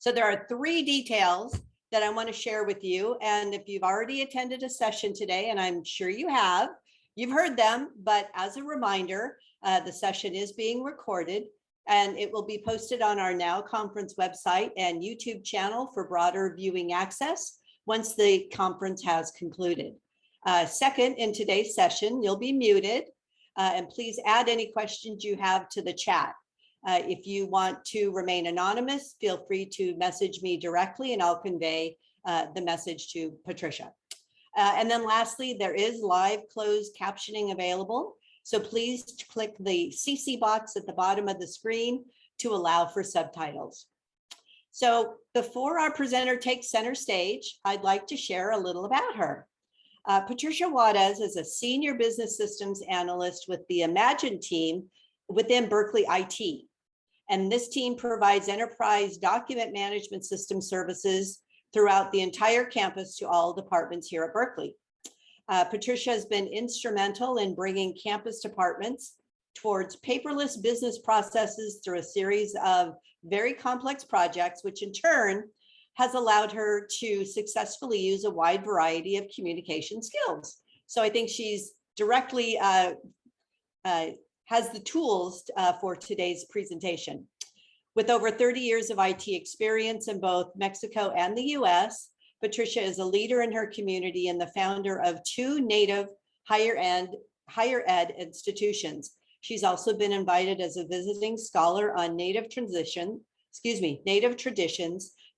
So there are 3 details that I want to share with you. And if you've already attended a session today, and I'm sure you have, you've heard them, but as a reminder, the session is being recorded and it will be posted on our Now Conference website and YouTube channel for broader viewing access once the conference has concluded. Second, in today's session, you'll be muted and please add any questions you have to the chat. If you want to remain anonymous, feel free to message me directly and I'll convey the message to Patricia. And then lastly, there is live closed captioning available. So please click the CC box at the bottom of the screen to allow for subtitles. So before our presenter takes center stage, I'd like to share a little about her. Patricia Juarez is a senior business systems analyst with the Imagine team within Berkeley IT. And this team provides enterprise document management system services throughout the entire campus to all departments here at Berkeley. Patricia has been instrumental in bringing campus departments towards paperless business processes through a series of very complex projects, which in turn has allowed her to successfully use a wide variety of communication skills. So I think she's directly has the tools for today's presentation. With over 30 years of IT experience in both Mexico and the US, Patricia is a leader in her community and the founder of 2 native higher ed institutions. She's also been invited as a visiting scholar on native traditions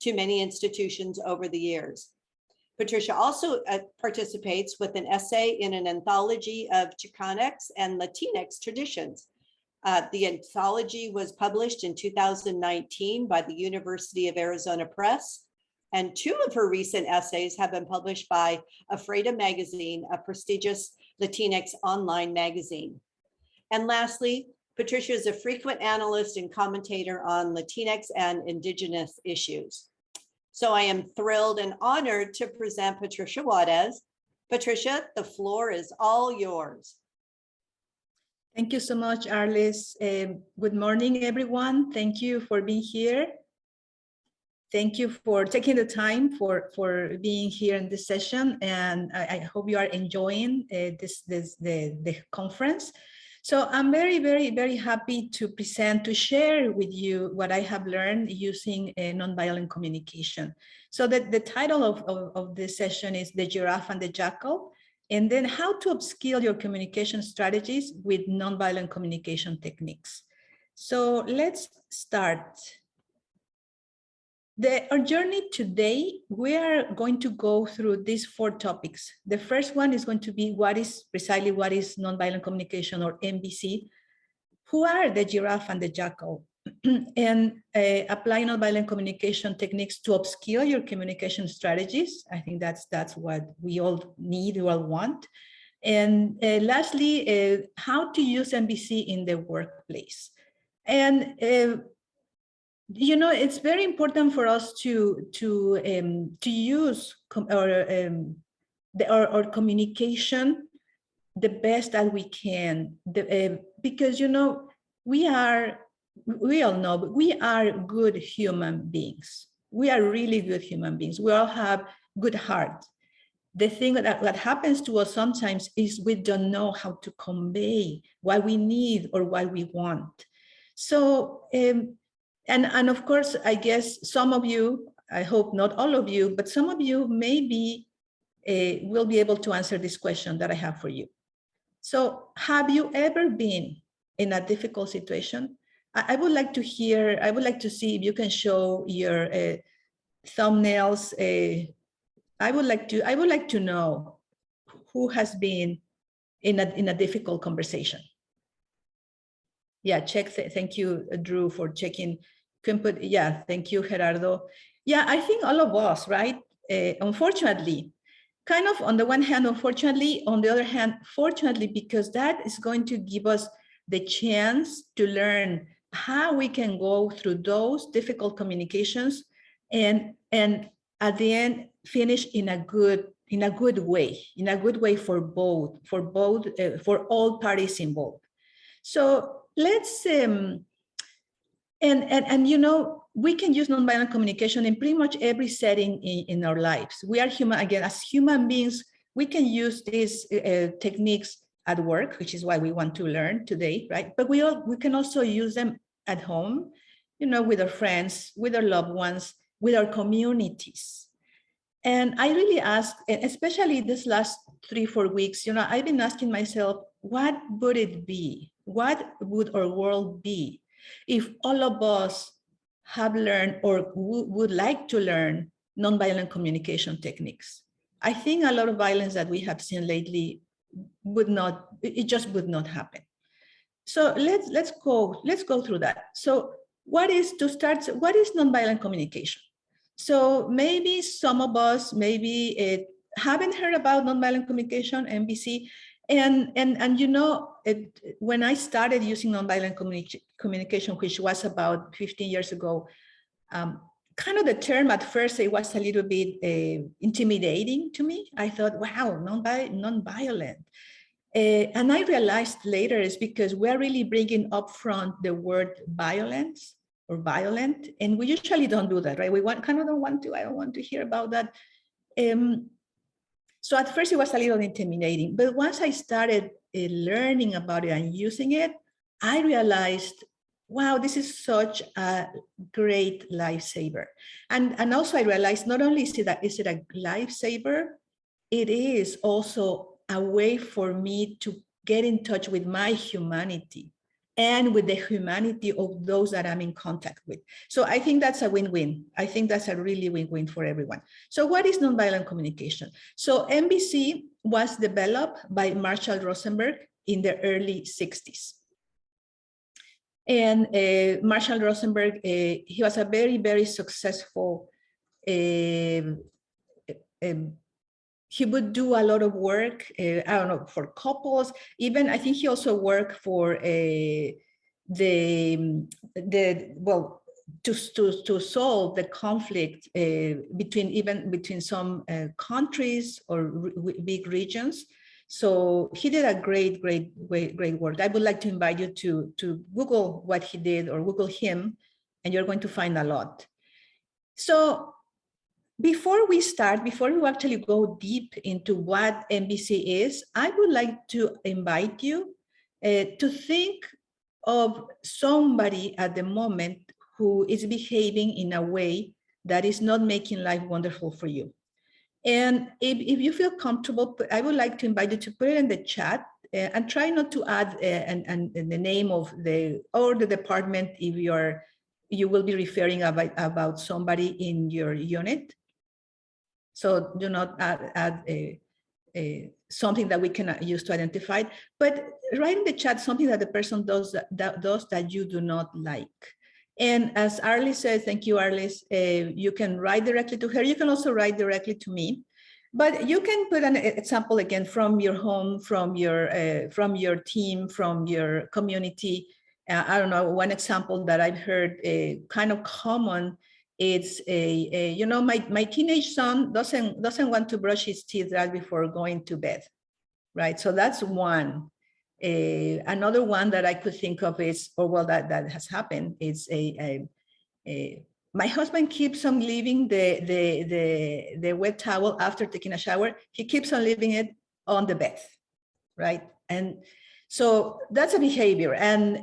to many institutions over the years. Patricia also participates with an essay in an anthology of Chicanx and Latinx traditions. The anthology was published in 2019 by the University of Arizona Press, and 2 of her recent essays have been published by Afreda magazine, a prestigious Latinx online magazine. And lastly, Patricia is a frequent analyst and commentator on Latinx and Indigenous issues. So I am thrilled and honored to present Patricia Juarez. Patricia, the floor is all yours. Thank you so much, Arlis. Good morning, everyone. Thank you for being here. Thank you for taking the time for being here in this session. And I hope you are enjoying the conference. So I'm very happy to present, to share with you what I have learned using nonviolent communication. So the title of this session is The Giraffe and the Jackal, and then how to upskill your communication strategies with nonviolent communication techniques. So let's start. Our journey today, we are going to go through these 4 topics. The first one is going to be what is nonviolent communication, or NVC. Who are the giraffe and the jackal? And apply nonviolent communication techniques to upskill your communication strategies. I think that's what we all need, we all want. And lastly, how to use NVC in the workplace. And you know, it's very important for us to use our communication the best that we can, because you know we all know, but we are good human beings. We are really good human beings. We all have good heart. The thing that happens to us sometimes is we don't know how to convey what we need or what we want. So. And of course, I guess some of you, I hope not all of you, but some of you maybe will be able to answer this question that I have for you. So have you ever been in a difficult situation? I would like to hear, I would like to see if you can show your thumbnails. I would like to know who has been in a difficult conversation. Yeah, check. Thank you, Drew, for checking. Yeah, thank you, Gerardo. Yeah, I think all of us, right? Unfortunately, kind of on the one hand, unfortunately, on the other hand, fortunately, because that is going to give us the chance to learn how we can go through those difficult communications and at the end finish in a good way for all parties involved. So let's And you know, we can use nonviolent communication in pretty much every setting in our lives. We are human, again, as human beings, we can use these techniques at work, which is why we want to learn today, right? But we can also use them at home, you know, with our friends, with our loved ones, with our communities. And I really asked, especially this last 3-4 weeks, you know, I've been asking myself, what would it be? What would our world be if all of us have learned or would like to learn nonviolent communication techniques? I think a lot of violence that we have seen lately would not, it just would not happen. So let's go through that. So what is nonviolent communication? So maybe some of us haven't heard about nonviolent communication, NVC, and you know, when I started using nonviolent communication, which was about 15 years ago, kind of the term at first, it was a little bit intimidating to me. I thought, wow, nonviolent. And I realized later it's because we're really bringing up front the word violence or violent, and we usually don't do that, right? I don't want to hear about that. So at first it was a little intimidating, but once I started learning about it and using it, I realized, wow, this is such a great lifesaver. And also I realized not only is it a lifesaver, it is also a way for me to get in touch with my humanity and with the humanity of those that I'm in contact with. So I think that's a win-win. I think that's a really win-win for everyone. So what is nonviolent communication? So NVC was developed by Marshall Rosenberg in the early 60s. And Marshall Rosenberg, he was a very, very successful he would do a lot of work, I don't know, for couples. Even I think he also worked for to solve the conflict between some countries or big regions. So he did a great work. I would like to invite you to Google what he did or Google him, and you're going to find a lot. So before we actually go deep into what NVC is, I would like to invite you to think of somebody at the moment who is behaving in a way that is not making life wonderful for you. And if you feel comfortable, I would like to invite you to put it in the chat and try not to add the name of the department if you will be referring about somebody in your unit. So do not add something that we cannot use to identify, but write in the chat something that the person does that you do not like. And as Arlis says, thank you, Arlis, you can write directly to her. You can also write directly to me, but you can put an example again from your home, from your team, from your community. I don't know, one example that I've heard kind of common, it's you know, my teenage son doesn't want to brush his teeth right before going to bed, right? So that's one. Another one that I could think of is, or well, that has happened, is my husband keeps on leaving the wet towel after taking a shower. He keeps on leaving it on the bed, right? And so that's a behavior, and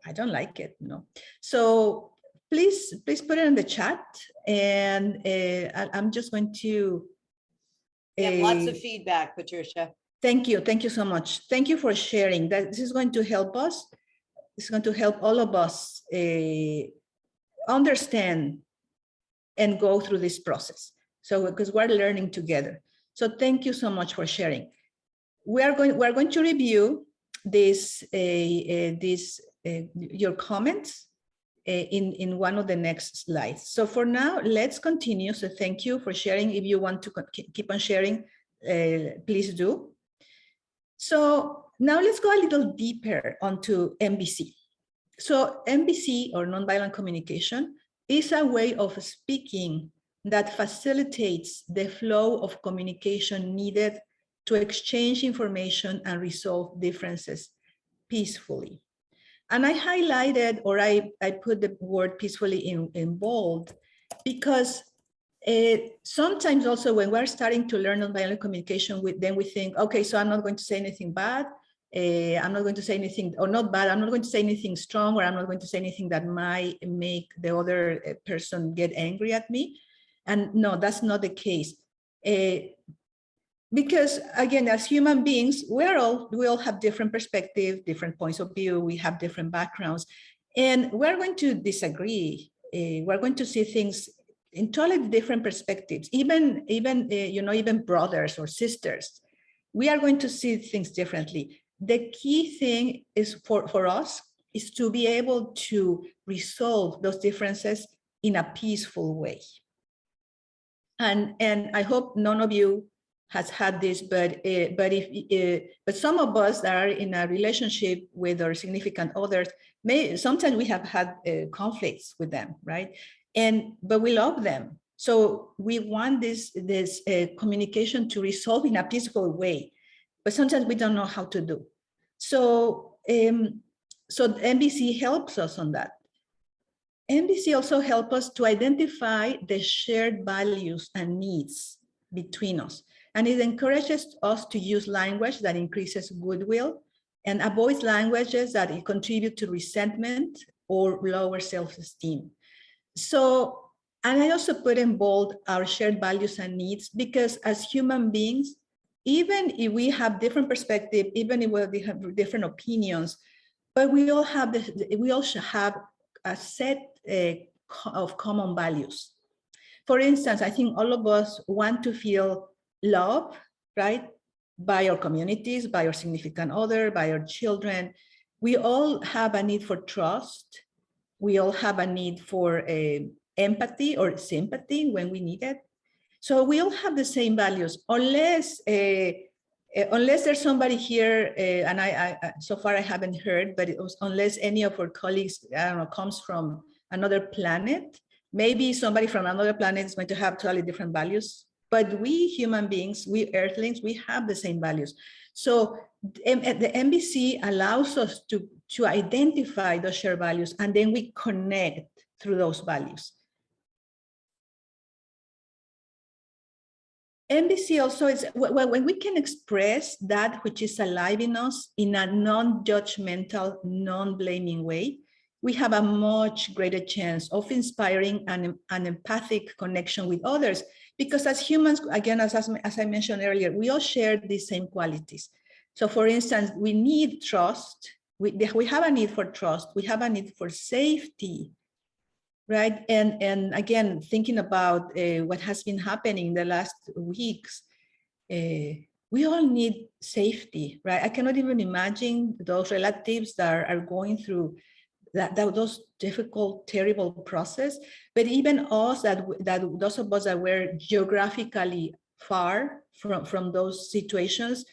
I don't like it, you know. So please put it in the chat, and I'm just going to. Lots of feedback, Patricia. Thank you so much. Thank you for sharing. That this is going to help us. It's going to help all of us understand and go through this process. So because we're learning together. So thank you so much for sharing. We're going to review your comments in one of the next slides. So for now, let's continue. So thank you for sharing. If you want to keep on sharing, please do. So now let's go a little deeper onto NVC. So NVC, or nonviolent communication, is a way of speaking that facilitates the flow of communication needed to exchange information and resolve differences peacefully. And I highlighted, or I put the word peacefully in bold, because sometimes also when we're starting to learn nonviolent communication, then we think, okay, so I'm not going to say anything bad. I'm not going to say anything, or not bad. I'm not going to say anything strong, or I'm not going to say anything that might make the other person get angry at me. And no, that's not the case. Because again, as human beings, we all have different perspectives, different points of view. We have different backgrounds, and we're going to disagree. We're going to see things in totally different perspectives. Even brothers or sisters, we are going to see things differently. The key thing is for us is to be able to resolve those differences in a peaceful way. And I hope none of you has had this, but some of us that are in a relationship with our significant others, sometimes we have had conflicts with them, right? But we love them, so we want this communication to resolve in a peaceful way, but sometimes we don't know how to do. So NVC helps us on that. NVC also helps us to identify the shared values and needs between us. And it encourages us to use language that increases goodwill and avoids languages that contribute to resentment or lower self-esteem. So, and I also put in bold our shared values and needs, because as human beings, even if we have different perspectives, even if we have different opinions, but we all should have a set of common values. For instance, I think all of us want to feel loved, right? By our communities, by our significant other, by our children. We all have a need for trust. We all have a need for empathy or sympathy when we need it. So we all have the same values, unless there's somebody here, and I so far I haven't heard, but unless any of our colleagues, I don't know, comes from another planet, maybe somebody from another planet is going to have totally different values. But we human beings, we earthlings, we have the same values. So the NVC allows us to identify those shared values, and then we connect through those values. NVC also is when we can express that which is alive in us in a non-judgmental, non-blaming way, we have a much greater chance of inspiring an empathic connection with others. Because as humans, again, as I mentioned earlier, we all share these same qualities. So for instance, we need trust. We have a need for trust. We have a need for safety, right? And again, thinking about what has been happening in the last weeks, we all need safety, right? I cannot even imagine those relatives that are going through those difficult, terrible process. But even us, those of us that were geographically far from those situations,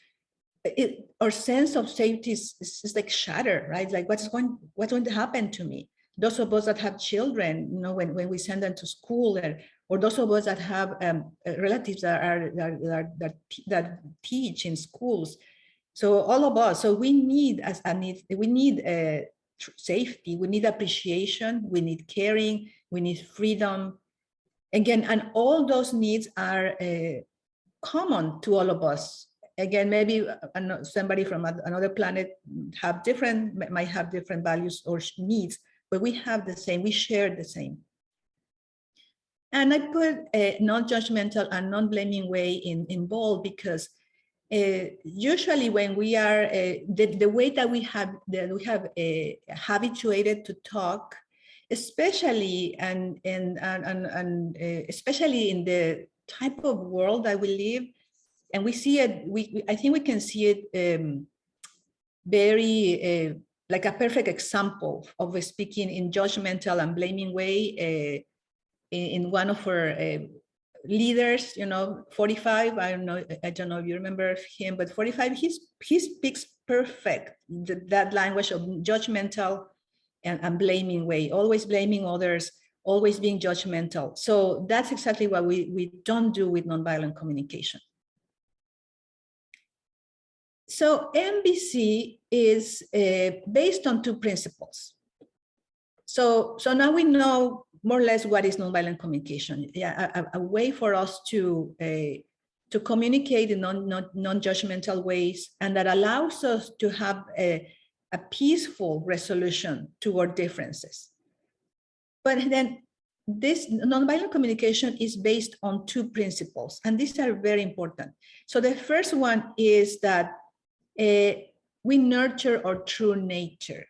our sense of safety is like shattered, right? Like what's going to happen to me? Those of us that have children, you know, when we send them to school, or those of us that have relatives that teach in schools. So all of us, so we need safety, we need appreciation, we need caring, we need freedom. Again, and all those needs are common to all of us. Again, maybe somebody from another planet might have different values or needs, but we have the same, we share the same. And I put a non-judgmental and non-blaming way in bold, because usually when we are the way that we have habituated to talk, especially and especially in the type of world that we live, and we see it. I think we can see it very like a perfect example of speaking in judgmental and blaming way in one of our leaders, you know, 45. I don't know if you remember him, but 45. He speaks perfect that language of judgmental and blaming way, always blaming others, always being judgmental. So that's exactly what we don't do with nonviolent communication. So NVC is based on two principles. So now we know more or less what is nonviolent communication. Yeah, a way for us to communicate in non-judgmental ways, and that allows us to have a peaceful resolution to our differences. But then this nonviolent communication is based on two principles, and these are very important. So the first one is that we nurture our true nature.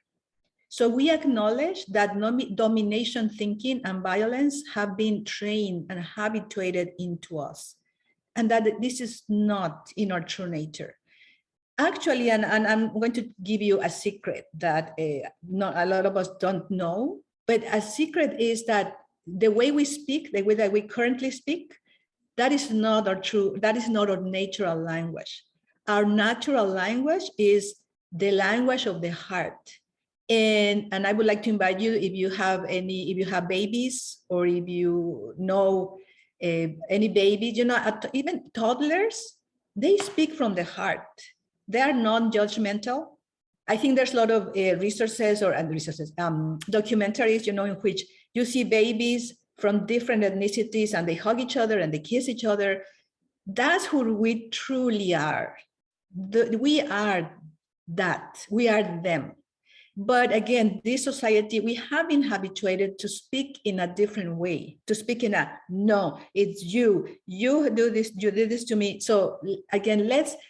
So we acknowledge that domination thinking and violence have been trained and habituated into us, and that this is not in our true nature. Actually, and I'm going to give you a secret that not a lot of us don't know, but a secret is that the way we speak, the way that we currently speak, that is not our natural language. Our natural language is the language of the heart. And I would like to invite you, if you have babies, or if you know any babies, even toddlers, they speak from the heart. They are non-judgmental. I think there's a lot of documentaries, in which you see babies from different ethnicities and they hug each other and they kiss each other. That's who we truly are. We are that. We are them. But again, this society, we have been habituated to speak in a different way, to speak in a, no, it's you do this, you did this to me. So again,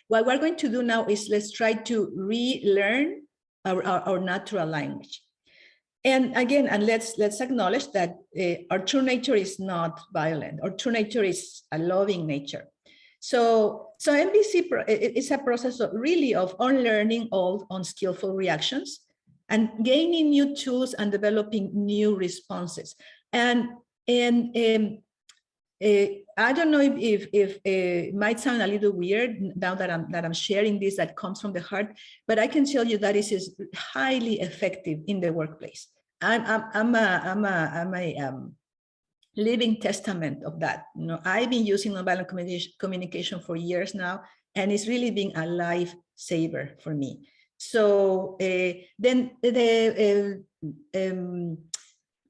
what we're going to do now is let's try to relearn our natural language. And again, and let's acknowledge that our true nature is not violent. Our true nature is a loving nature. So MBC is a process of unlearning old unskillful reactions and gaining new tools and developing new responses. And I don't know if it might sound a little weird now that I'm sharing this that comes from the heart, but I can tell you that this is highly effective in the workplace. I'm a living testament of that. I've been using nonviolent communication for years now, and it's really been a lifesaver for me. So then the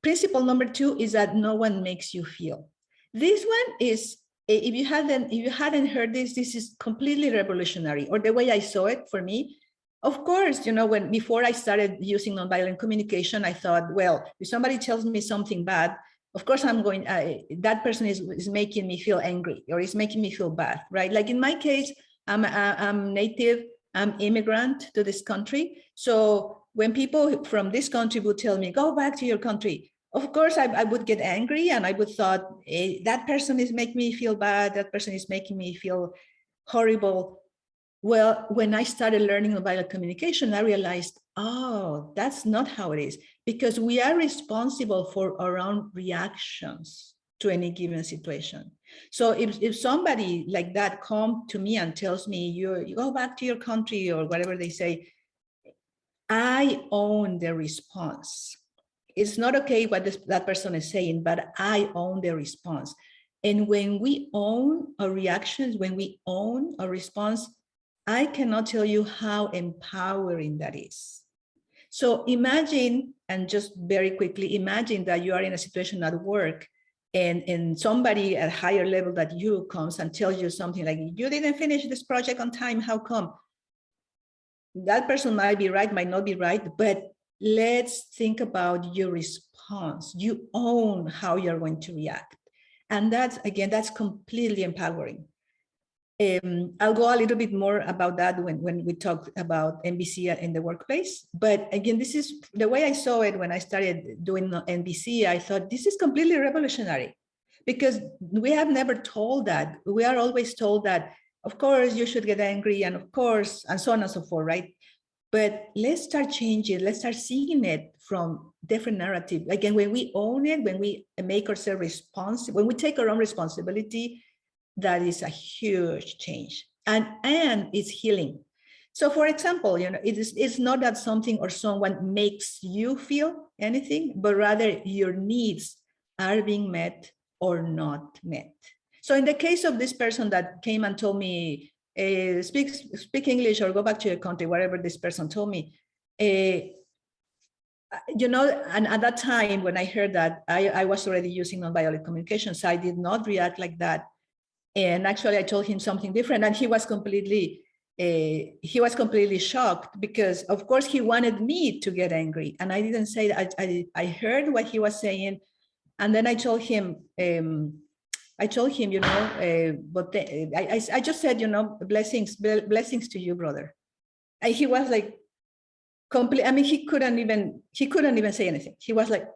principle number 2 is that no one makes you feel. This one is, if you hadn't heard this is completely revolutionary, or the way I saw it for me. Of course, before I started using nonviolent communication, I thought, well, if somebody tells me something bad, of course that person is making me feel angry, or is making me feel bad, right? Like in my case, I'm native, I'm immigrant to this country. So when people from this country would tell me, go back to your country, of course I would get angry, and I would thought, hey, that person is making me feel bad, that person is making me feel horrible. Well, when I started learning nonviolent communication, I realized, oh, that's not how it is, because we are responsible for our own reactions to any given situation. So if somebody like that comes to me and tells me, you go back to your country, or whatever they say, I own the response. It's not okay what that person is saying, but I own the response. And when we own our reactions, when we own our response, I cannot tell you how empowering that is. So imagine, and just very quickly, imagine that you are in a situation at work, and somebody at a higher level that you comes and tells you something like, you didn't finish this project on time, how come? That person might be right, might not be right, but let's think about your response. You own how you're going to react. And that's completely empowering. I'll go a little bit more about that when we talk about NVC in the workplace. But again, this is the way I saw it when I started doing NVC. I thought this is completely revolutionary, because we have never told that. We are always told that, of course, you should get angry, and of course, and so on and so forth, right? But let's start changing. Let's start seeing it from different narrative. Again, when we own it, when we make ourselves responsible, when we take our own responsibility, that is a huge change, and it's healing. So for example, it's not that something or someone makes you feel anything, but rather your needs are being met or not met. So in the case of this person that came and told me, speak English or go back to your country, whatever this person told me. You know, and at that time when I heard that, I was already using nonviolent communication, so I did not react like that. And actually, I told him something different, and he was completely shocked, because of course he wanted me to get angry, and I didn't say that. I heard what he was saying, and then I told him, you know, but I just said, you know, blessings to you, brother. And he was like, I mean, he couldn't even say anything. He was like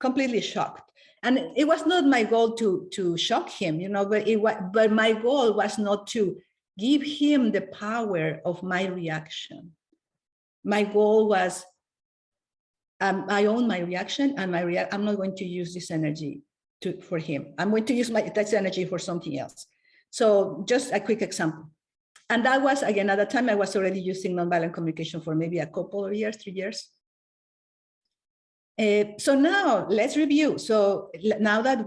completely shocked. And it was not my goal to shock him, you know, but my goal was not to give him the power of my reaction. My goal was, I own my reaction, and I'm not going to use this energy for him. I'm going to use that energy for something else. So just a quick example. And that was, again, at the time I was already using nonviolent communication for maybe a couple of years, 3 years. So now let's review. So now that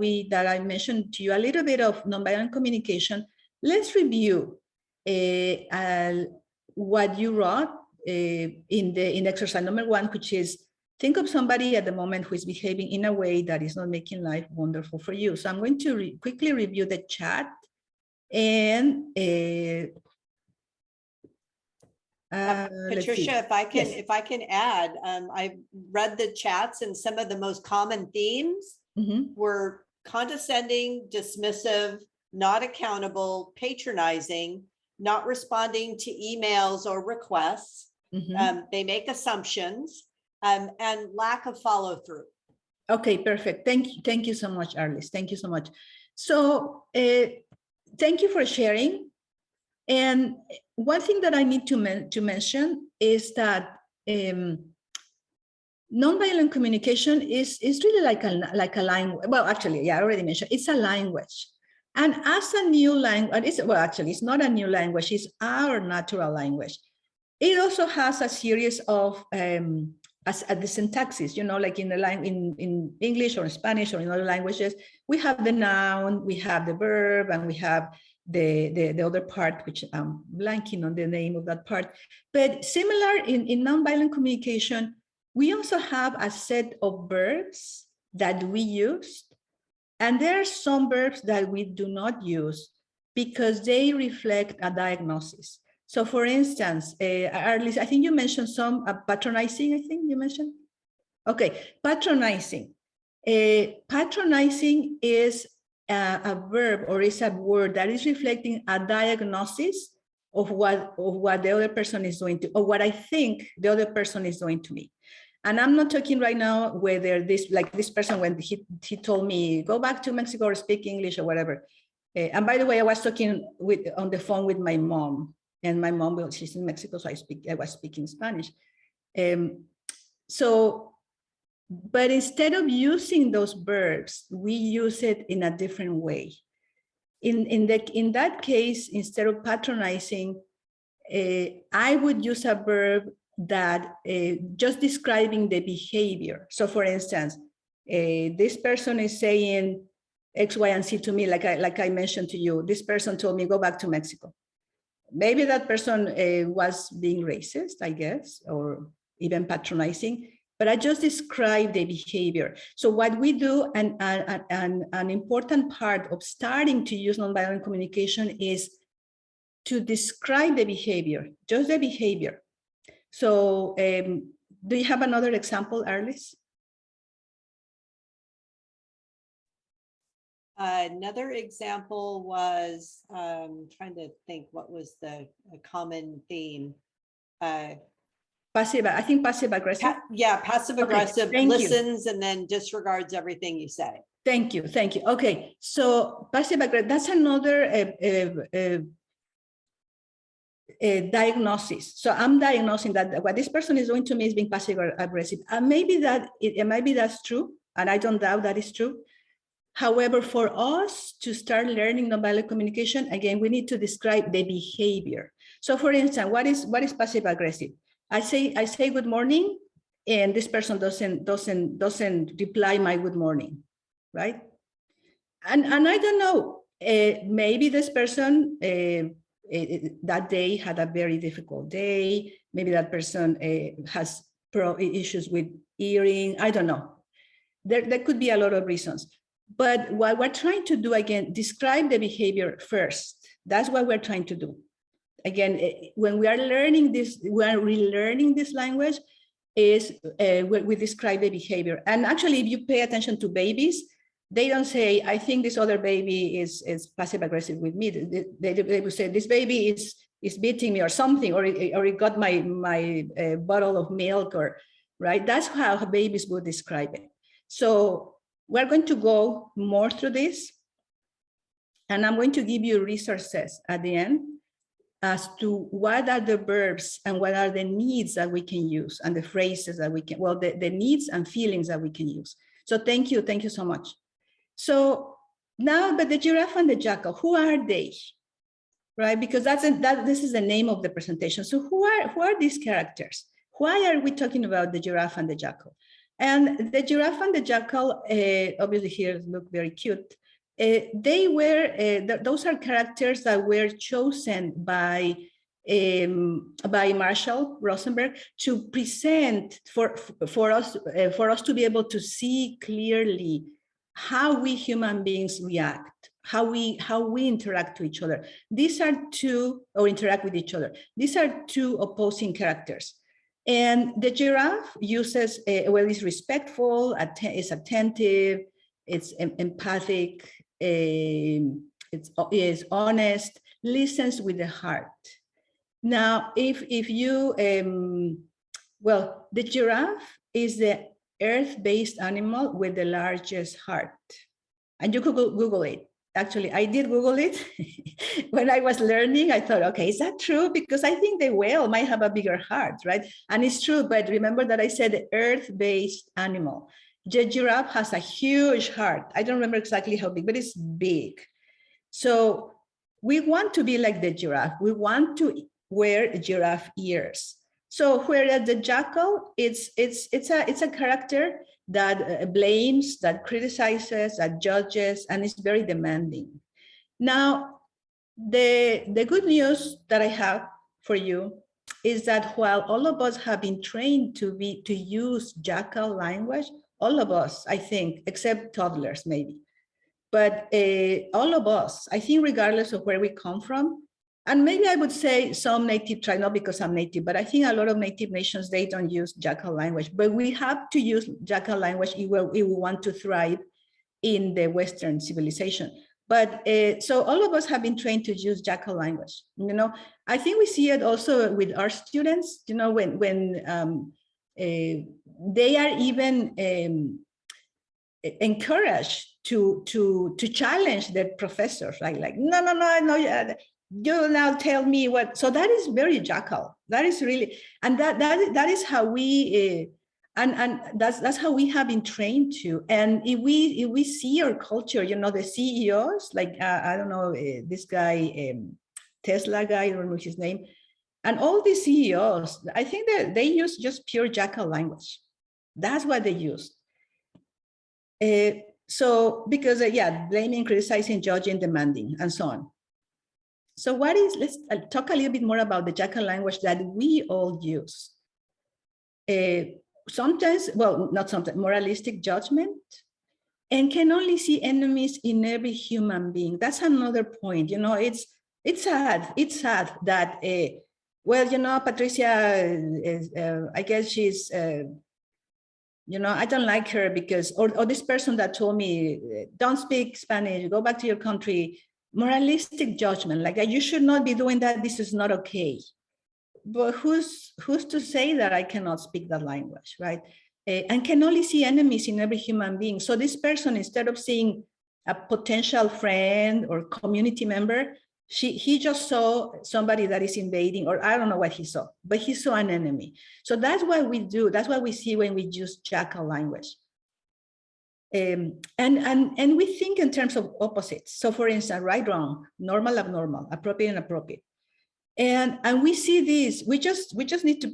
I mentioned to you a little bit of nonviolent communication, let's review what you wrote in exercise number 1, which is think of somebody at the moment who is behaving in a way that is not making life wonderful for you. So I'm going to quickly review the chat, and Patricia, if I can add, I read the chats, and some of the most common themes were condescending, dismissive, not accountable, patronizing, not responding to emails or requests. They make assumptions, and lack of follow through. Okay, perfect. Thank you so much, Arlis. Thank you so much. So thank you for sharing. And one thing that I need to mention is that nonviolent communication is really like a language. Well, actually, yeah, I already mentioned it's a language. And as a new language, it's not a new language, it's our natural language. It also has a series of the syntaxes, you know, like in English or in Spanish or in other languages, we have the noun, we have the verb, and we have the other part, which I'm blanking on the name of that part. But similar in nonviolent communication, we also have a set of verbs that we use. And there are some verbs that we do not use because they reflect a diagnosis. So for instance, Arlis, I think you mentioned some patronizing, I think you mentioned. Okay, patronizing. Patronizing is a verb, or is a word that is reflecting a diagnosis of what the other person is doing to, or what I think the other person is doing to me. And I'm not talking right now whether this person, when he told me, go back to Mexico or speak English or whatever. And by the way, I was talking on the phone with my mom, and my mom, well, she's in Mexico, so I was speaking Spanish. But instead of using those verbs, we use it in a different way. In that case, instead of patronizing, I would use a verb that just describing the behavior. So for instance, this person is saying X, Y, and Z to me, like I mentioned to you. This person told me, go back to Mexico. Maybe that person was being racist, I guess, or even patronizing, but I just described the behavior. So what we do, and an important part of starting to use nonviolent communication is to describe the behavior, just the behavior. So do you have another example, Arlis? Another example was, trying to think, what was a common theme? Passive, I think passive aggressive. Yeah, passive aggressive, okay, listens and then disregards everything you say. Thank you. Okay, so passive aggressive, that's another diagnosis. So I'm diagnosing that what this person is doing to me is being passive aggressive. And maybe that's true, and I don't doubt that is true. However, for us to start learning nonviolent communication, again, we need to describe the behavior. So for instance, what is passive aggressive? I say good morning, and this person doesn't reply my good morning, right? And I don't know, maybe this person that day had a very difficult day. Maybe that person has issues with hearing. I don't know. There could be a lot of reasons. But what we're trying to do, again, describe the behavior first. That's what we're trying to do. Again, when we are learning this, we are relearning this language, is we describe the behavior. And actually, if you pay attention to babies, they don't say, I think this other baby is passive aggressive with me. They will say, this baby is beating me or something, or it got my bottle of milk, or right. That's how babies would describe it. So we're going to go more through this, and I'm going to give you resources at the end as to what are the verbs and what are the needs that we can use, and the phrases that we can, well, the needs and feelings that we can use. So thank you so much. So now, but the giraffe and the jackal, who are they? Right, because this is the name of the presentation. So who are these characters? Why are we talking about the giraffe and the jackal? And the giraffe and the jackal, obviously here look very cute. They were, those are characters that were chosen by Marshall Rosenberg to present for us to be able to see clearly how we human beings react, how we interact with each other. These are two, or interact with each other. These are two opposing characters. And the giraffe uses, well, it's respectful, is attentive, it's empathic, is honest, listens with the heart. Now, if you, well, the giraffe is the earth-based animal with the largest heart. And you could Google it. Actually, I did Google it. When I was learning, I thought, okay, is that true? Because I think the whale might have a bigger heart, right? And it's true, but remember that I said the earth-based animal. The giraffe has a huge heart. I don't remember exactly how big, but it's big. So we want to be like the giraffe. We want to wear giraffe ears. So whereas the jackal, it's a character that blames, that criticizes, that judges, and is very demanding. Now, the good news that I have for you is that while all of us have been trained to use jackal language, all of us, I think, except toddlers maybe, but all of us, I think, regardless of where we come from, and maybe I would say some native tribes, not because I'm native, but I think a lot of native nations, they don't use jackal language, but we have to use jackal language if we want to thrive in the Western civilization. But so all of us have been trained to use jackal language. You know, I think we see it also with our students, you know, when they are even encouraged to challenge their professors, like no, you now tell me what. So that is very jackal. That is really, and that is how we and that's how we have been trained to. And if we see our culture, you know, the CEOs, like I don't know, this guy, Tesla guy, I don't know his name, and all these CEOs, I think that they use just pure jackal language. That's what they use. So because yeah, blaming, criticizing, judging, demanding, and so on. So let's talk a little bit more about the jackal language that we all use. Sometimes, well, not sometimes, moralistic judgment, and can only see enemies in every human being. That's another point. You know, it's sad. It's sad that, well, you know, Patricia, I guess she's, you know, I don't like her because, or this person that told me, don't speak Spanish, go back to your country. Moralistic judgment, like you should not be doing that, this is not okay. But who's to say that I cannot speak that language, right? And can only see enemies in every human being. So this person, instead of seeing a potential friend or community member, he just saw somebody that is invading, or I don't know what he saw, but he saw an enemy. So that's what we do. That's what we see when we use jackal language. And we think in terms of opposites. So for instance, right, wrong, normal, abnormal, appropriate, inappropriate. And we see these, we just need to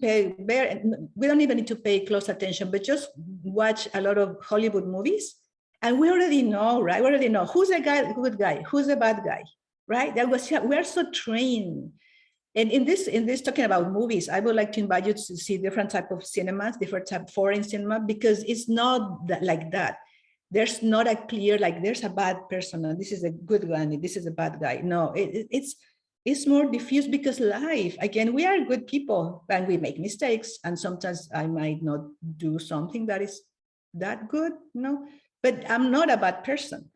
we don't even need to pay close attention, but just watch a lot of Hollywood movies. And we already know, right? We already know who's a good guy, who's a bad guy, right? That was, we're so trained. And in this talking about movies, I would like to invite you to see different type of cinemas, different type of foreign cinema, because it's not that, like that. There's not a clear, like there's a bad person and this is a good guy and this is a bad guy. No, it's more diffuse, because life, again, we are good people and we make mistakes, and sometimes I might not do something that is that good, but I'm not a bad person.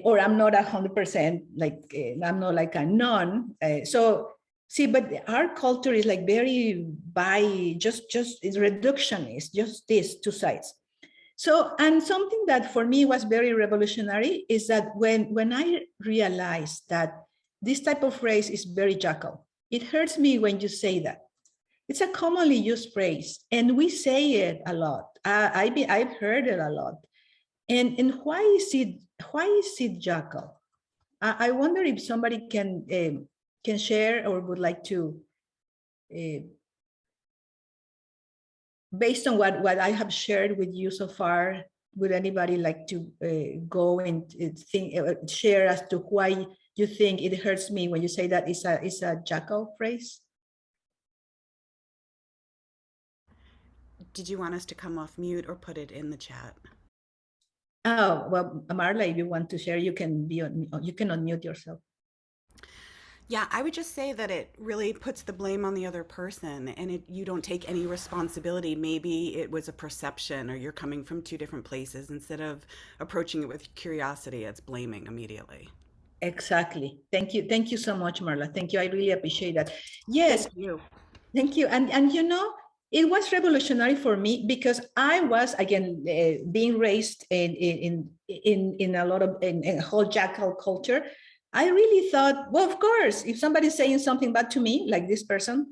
Or I'm not 100% like, I'm not like a non. So see, but our culture is like very by just it's reductionist, just these two sides. So, and something that for me was very revolutionary is that when I realized that this type of phrase is very Jackal, it hurts me when you say that. It's a commonly used phrase, and we say it a lot. I've heard it a lot. And why is it Jackal? I wonder if somebody can share or would like to, based on what I have shared with you so far, would anybody like to go and share as to why you think it hurts me when you say that it's a Jackal phrase? Did you want us to come off mute or put it in the chat? Oh, well, Marla, if you want to share, you can unmute yourself. Yeah, I would just say that it really puts the blame on the other person, and you don't take any responsibility. Maybe it was a perception, or you're coming from two different places. Instead of approaching it with curiosity, it's blaming immediately. Exactly. Thank you. Thank you so much, Marla. Thank you. I really appreciate that. Yes. Thank you. Thank you. And it was revolutionary for me, because I was, again, being raised in a lot of in a whole Jackal culture. I really thought, well, of course, if somebody's saying something bad to me, like this person,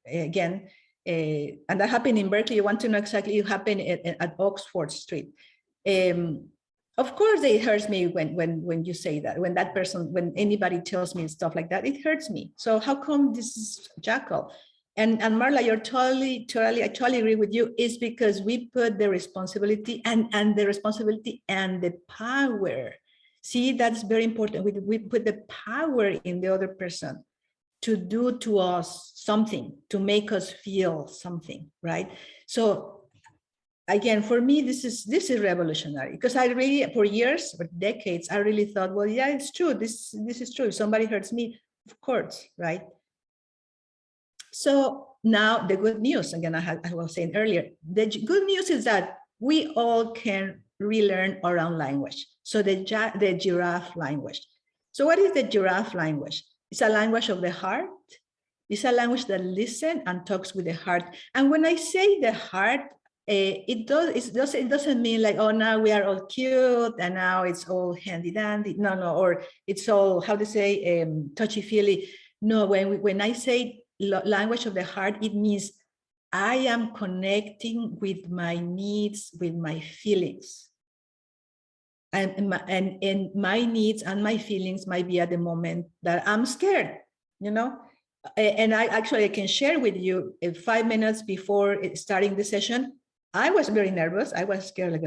again, and that happened in Berkeley, you want to know exactly what happened at Oxford Street. Of course, it hurts me when you say that, when anybody tells me stuff like that, it hurts me. So how come this is Jackal? And Marla, I totally agree with you. Is because we put the responsibility and the power. See, that's very important. We put the power in the other person to do to us something, to make us feel something, right? So again, for me, this is revolutionary, because I really, for years, for decades, I really thought, well, yeah, it's true. This is true. If somebody hurts me, of course, right? So now the good news, again, I was saying earlier, the good news is that we all can relearn our own language. So the giraffe language. So what is the giraffe language? It's a language of the heart. It's a language that listens and talks with the heart. And when I say the heart, it doesn't mean like, oh, now we are all cute and now it's all handy dandy. No, or it's all, how to say, touchy feely. No, when I say language of the heart, it means I am connecting with my needs, with my feelings. And my needs and my feelings might be at the moment that I'm scared, And I can share with you, 5 minutes before starting the session, I was very nervous. I was scared, like,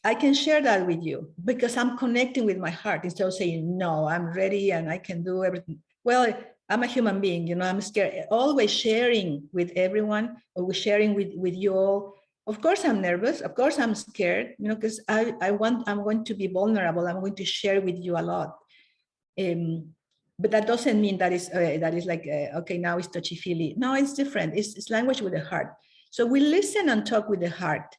I can share that with you because I'm connecting with my heart instead of saying, no, I'm ready and I can do everything. Well, I'm a human being, I'm scared. Always sharing with everyone, or sharing with you all. Of course, I'm nervous. Of course, I'm scared, because I'm going to be vulnerable. I'm going to share with you a lot. But that doesn't mean that is like, okay, now it's touchy-feely. No, it's different. It's language with the heart. So we listen and talk with the heart.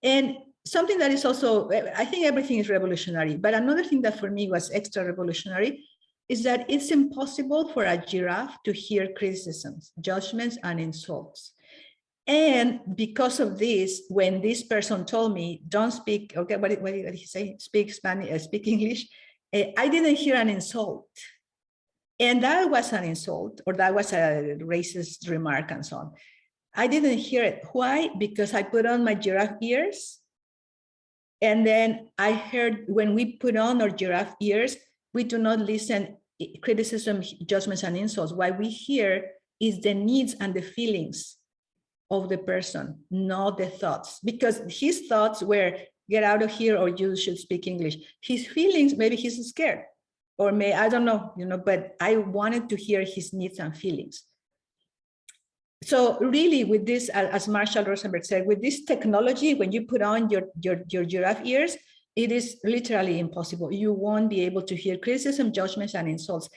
And something that is also, I think everything is revolutionary, but another thing that for me was extra revolutionary is that it's impossible for a giraffe to hear criticisms, judgments, and insults. And because of this, when this person told me, don't speak, okay, what did he say? Speak Spanish, speak English. I didn't hear an insult. And that was an insult, or that was a racist remark and so on. I didn't hear it. Why? Because I put on my giraffe ears. And then I heard, when we put on our giraffe ears, we do not listen criticism, judgments, and insults. What we hear is the needs and the feelings of the person, not the thoughts. Because his thoughts were, get out of here or you should speak English. His feelings, maybe he's scared. or I don't know, but I wanted to hear his needs and feelings. So really with this, as Marshall Rosenberg said, with this technology, when you put on your giraffe ears, it is literally impossible. You won't be able to hear criticism, judgments, and insults.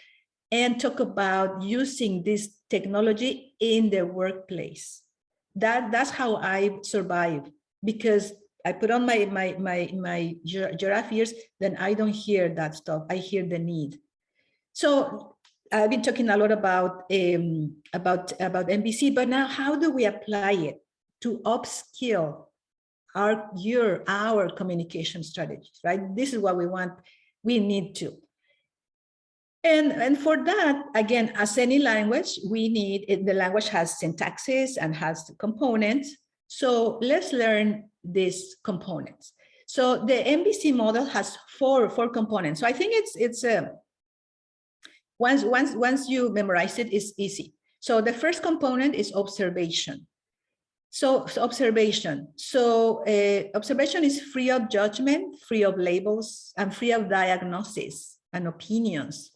And talk about using this technology in the workplace. That's how I survive, because I put on my giraffe ears, then I don't hear that stuff. I hear the need. So I've been talking a lot about MBC, but now how do we apply it to upskill our communication strategies, right? This is what we want. We need to. And for that, again, as any language, we need, the language has syntaxes and has components. So let's learn these components. So the MBC model has four components. So I think it's once you memorize it, it's easy. So the first component is observation. So observation. So observation is free of judgment, free of labels, and free of diagnosis and opinions.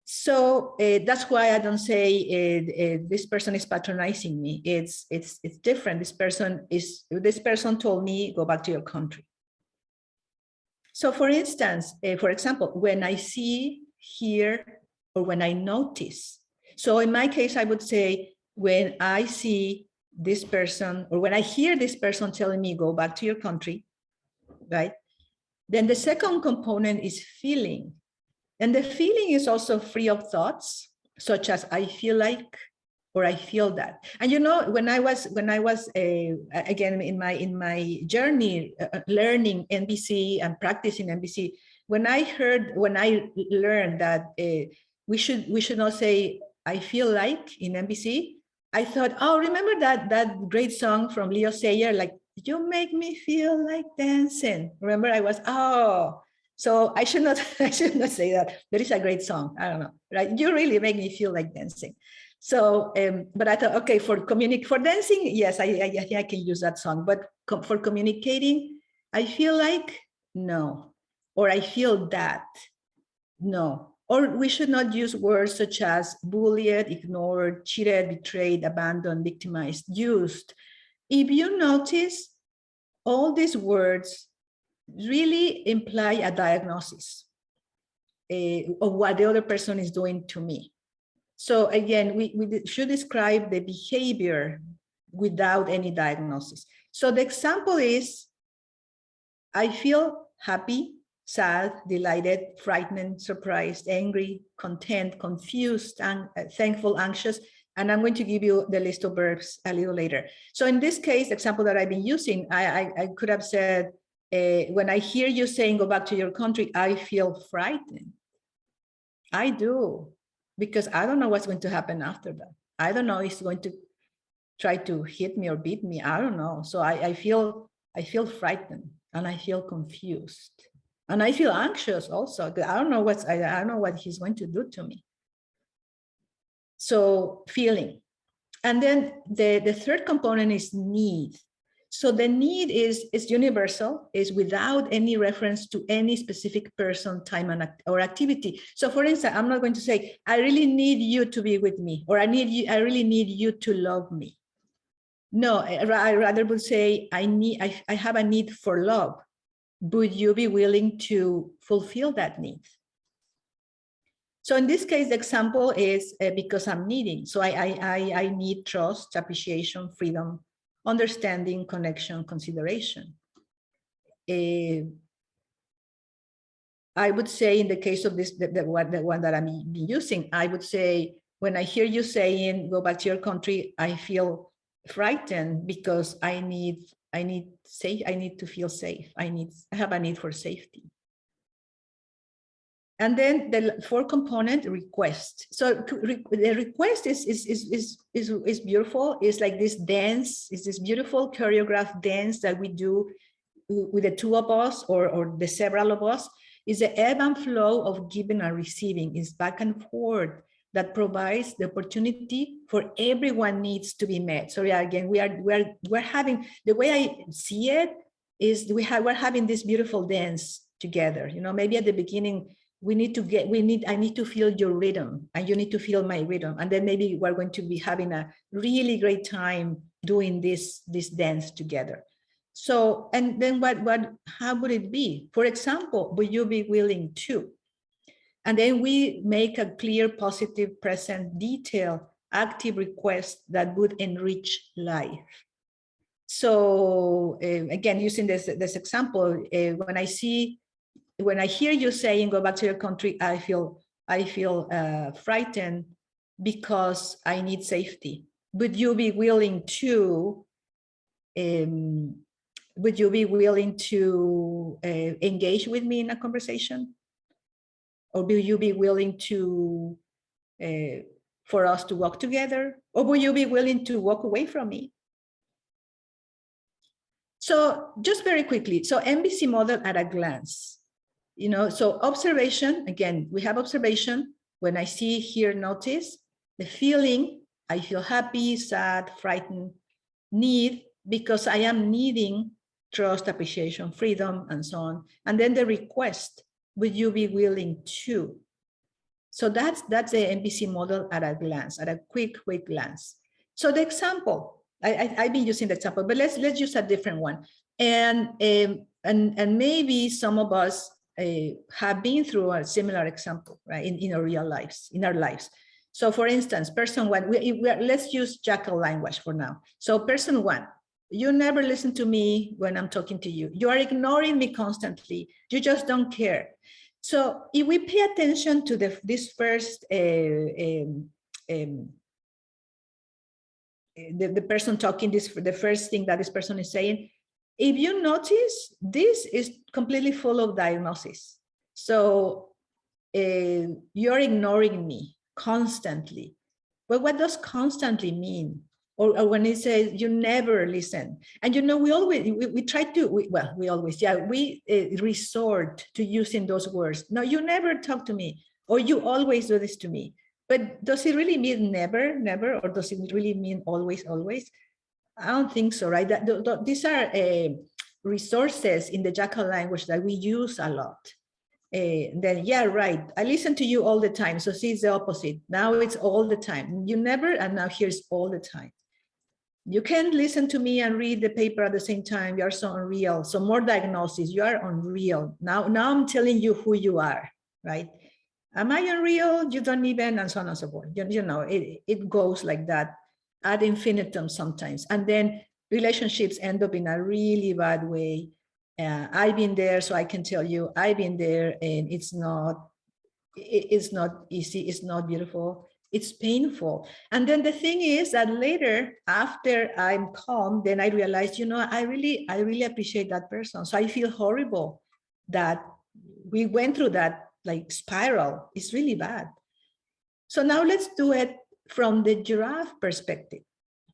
So that's why I don't say this person is patronizing me. It's different. This person told me, go back to your country. So for instance, for example, when I see, hear, or when I notice. So in my case, I would say when I see this person, or when I hear this person telling me, go back to your country, right? Then the second component is feeling. And the feeling is also free of thoughts, such as I feel like, or I feel that. And when I was again in my journey learning NBC and practicing NBC, when I learned that we should not say I feel like in NBC, I thought, oh, remember that great song from Leo Sayer, like you make me feel like dancing. Remember, I was so I should not say that. There is a great song. I don't know, right? You really make me feel like dancing. So, but I thought, okay, for dancing, yes, I think I can use that song. But for communicating, I feel like no, or I feel that no. Or we should not use words such as bullied, ignored, cheated, betrayed, abandoned, victimized, used. If you notice, all these words really imply a diagnosis of what the other person is doing to me. So again, we should describe the behavior without any diagnosis. So the example is, I feel happy, sad, delighted, frightened, surprised, angry, content, confused, and thankful, anxious. And I'm going to give you the list of verbs a little later. So in this case, the example that I've been using, I could have said, when I hear you saying, go back to your country, I feel frightened. I do, because I don't know what's going to happen after that. I don't know if it's going to try to hit me or beat me. I don't know. So I feel frightened, and I feel confused, and I feel anxious also. I don't know what he's going to do to me. So feeling. And then the third component is need. So the need is universal, is without any reference to any specific person, time, or activity. So for instance, I'm not going to say, I really need you to be with me, or I really need you to love me. No, I rather would say, I have a need for love. Would you be willing to fulfill that need? So in this case, the example is because I'm needing. So I need trust, appreciation, freedom, understanding, connection, consideration. I would say in the case of this, the one that I'm using, I would say, when I hear you saying, go back to your country, I feel frightened because I need to feel safe. I have a need for safety. And then the fourth component, request. So the request is beautiful. It's like this dance, it's this beautiful choreographed dance that we do with the two of us or the several of us. Is the ebb and flow of giving and receiving. Is back and forth that provides the opportunity for everyone needs to be met. So yeah, again, we're having, the way I see it is we're having this beautiful dance together. Maybe at the beginning, I need to feel your rhythm, and you need to feel my rhythm. And then maybe we're going to be having a really great time doing this dance together. So, and then how would it be? For example, would you be willing to? And then we make a clear, positive, present, detailed, active request that would enrich life. So again, using this example, when I hear you saying go back to your country, I feel frightened because I need safety. Would you be willing to engage with me in a conversation? Or will you be willing to for us to walk together? Or will you be willing to walk away from me? So just very quickly, so MBC model at a glance. So observation, again, we have observation. When I see, hear, notice, the feeling, I feel happy, sad, frightened, need, because I am needing trust, appreciation, freedom, and so on. And then the request, would you be willing to? So that's the MBC model at a glance, at a quick glance. So the example, I've been using the example, but let's use a different one. And maybe some of us have been through a similar example, right, in our real lives, in our lives. So for instance, person one, let's use Jackal language for now. So person one, you never listen to me when I'm talking to you. You are ignoring me constantly. You just don't care. So if we pay attention to this first, the person talking, the first thing that this person is saying, if you notice, this is completely full of diagnosis. So you're ignoring me constantly. But what does constantly mean? Or when it says you never listen, and we always resort to using those words. No, you never talk to me, or you always do this to me. But does it really mean never, or does it really mean always? I don't think so, right? These are resources in the Jackal language that we use a lot. Then yeah, right, I listen to you all the time. So see, it's the opposite. Now it's all the time. You never, and now here's all the time. You can listen to me and read the paper at the same time. You are so unreal. So more diagnosis, you are unreal. Now I'm telling you who you are, right? Am I unreal? You don't even, and so on and so forth. It goes like that ad infinitum sometimes. And then relationships end up in a really bad way. I've been there, so I can tell you, I've been there, and it's not easy, it's not beautiful, it's painful. And then the thing is that later, after I'm calm, then I realize, I really appreciate that person. So I feel horrible that we went through that like spiral. It's really bad. So now let's do it from the giraffe perspective,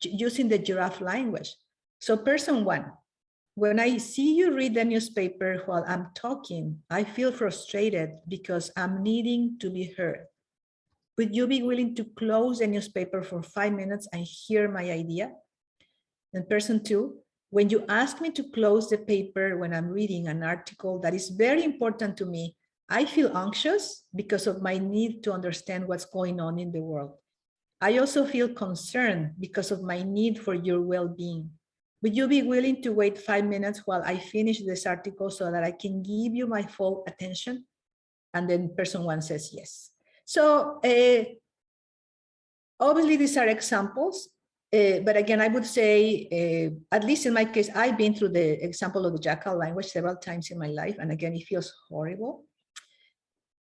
using the giraffe language. So person one, when I see you read the newspaper while I'm talking, I feel frustrated because I'm needing to be heard. Would you be willing to close the newspaper for 5 minutes and hear my idea? And person two, when you ask me to close the paper when I'm reading an article that is very important to me, I feel anxious because of my need to understand what's going on in the world. I also feel concerned because of my need for your well-being. Would you be willing to wait 5 minutes while I finish this article so that I can give you my full attention? And then person one says yes. So obviously these are examples, but again, I would say, at least in my case, I've been through the example of the Jackal language several times in my life. And again, it feels horrible.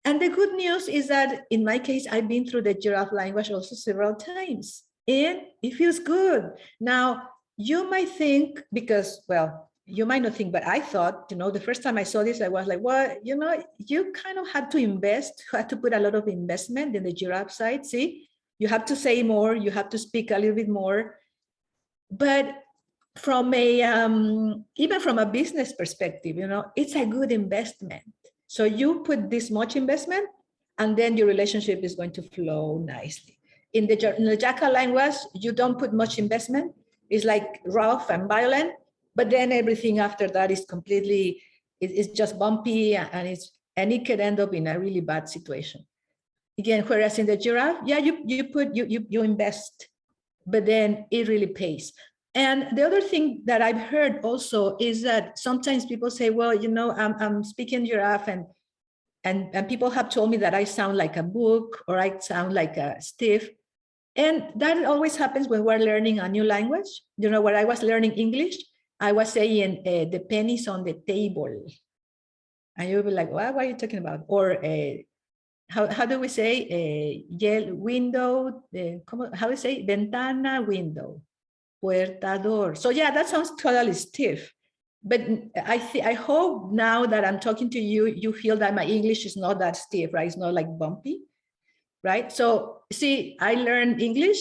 And the good news is that in my case, I've been through the giraffe language also several times, and it feels good. Now, you might think, because, well, you might not think, but I thought, the first time I saw this, I was like, well, you kind of had to put a lot of investment in the giraffe side. See, you have to say more, you have to speak a little bit more. But from even from a business perspective, it's a good investment. So you put this much investment, and then your relationship is going to flow nicely. In the Jackal language, you don't put much investment. It's like rough and violent, but then everything after that is completely, it's just bumpy, and and it could end up in a really bad situation. Again, whereas in the giraffe, yeah, you invest, but then it really pays. And the other thing that I've heard also is that sometimes people say, well, you know, I'm speaking giraffe, and people have told me that I sound like a book or I sound like a stiff. And that always happens when we're learning a new language. You know, when I was learning English, I was saying the pennies on the table. And you'll be like, what are you talking about? Or how do we say yellow window? How do we say ventana, window, puerta, door? So yeah, that sounds totally stiff. But I hope now that I'm talking to you, you feel that my English is not that stiff, right? It's not like bumpy, right? So see, I learned English.